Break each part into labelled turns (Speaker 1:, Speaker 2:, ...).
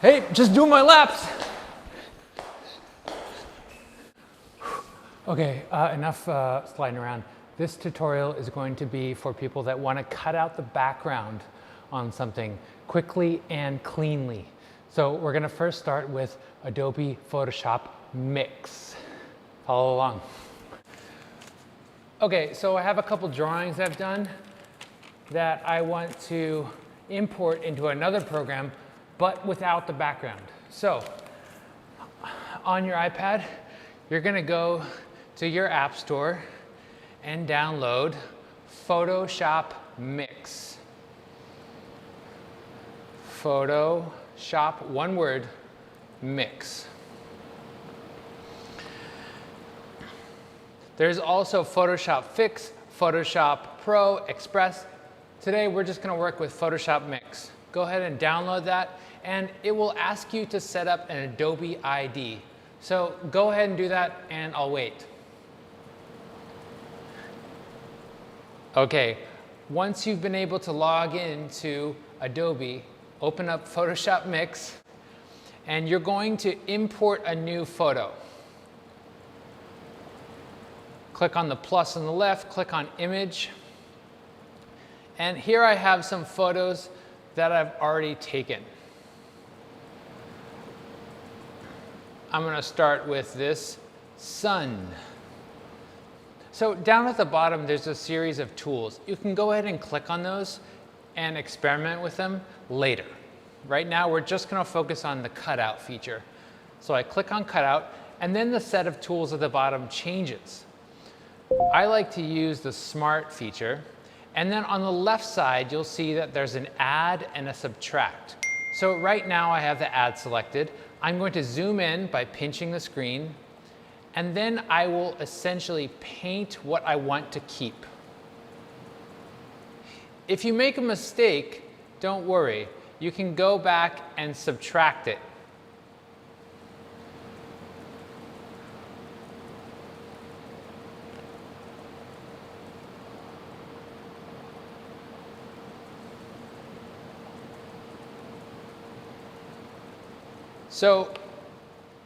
Speaker 1: Hey, just doing my laps. Okay, enough sliding around. This tutorial is going to be for people that want to cut out the background on something quickly and cleanly. So we're going to first start with Adobe Photoshop Mix. Follow along. Okay, so I have a couple drawings I've done that I want to import into another program, but without the background. So on your iPad, you're going to go to your app store and download Photoshop Mix. Photoshop, one word, Mix. There's also Photoshop Fix, Photoshop Pro, Express. Today we're just going to work with Photoshop Mix. Go ahead and download that, and it will ask you to set up an Adobe ID. So go ahead and do that, and I'll wait. Okay, once you've been able to log into Adobe, open up Photoshop Mix, and you're going to import a new photo. Click on the plus on the left, click on Image, and here I have some photos that I've already taken. I'm going to start with this sun. So down at the bottom, there's a series of tools. You can go ahead and click on those and experiment with them later. Right now, we're just going to focus on the cutout feature. So I click on cutout, and then the set of tools at the bottom changes. I like to use the smart feature. And then on the left side, you'll see that there's an add and a subtract. So right now I have the add selected. I'm going to zoom in by pinching the screen, and then I will essentially paint what I want to keep. If you make a mistake, don't worry. You can go back and subtract it. So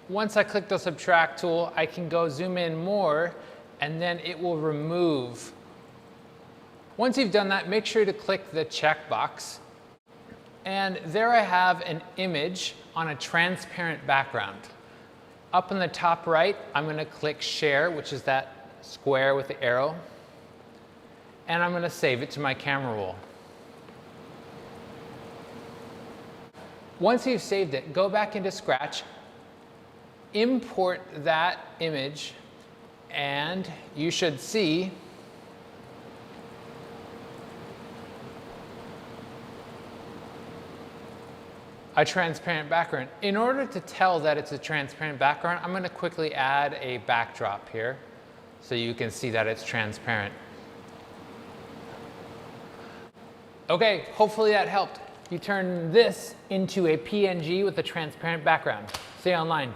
Speaker 1: once I click the subtract tool, I can go zoom in more, and then it will remove. Once you've done that, make sure to click the checkbox. And there I have an image on a transparent background. Up in the top right, I'm going to click Share, which is that square with the arrow. And I'm going to save it to my camera roll. Once you've saved it, go back into Scratch, import that image, and you should see a transparent background. In order to tell that it's a transparent background, I'm going to quickly add a backdrop here so you can see that it's transparent. Okay, hopefully that helped. You turn this into a PNG with a transparent background. See you online.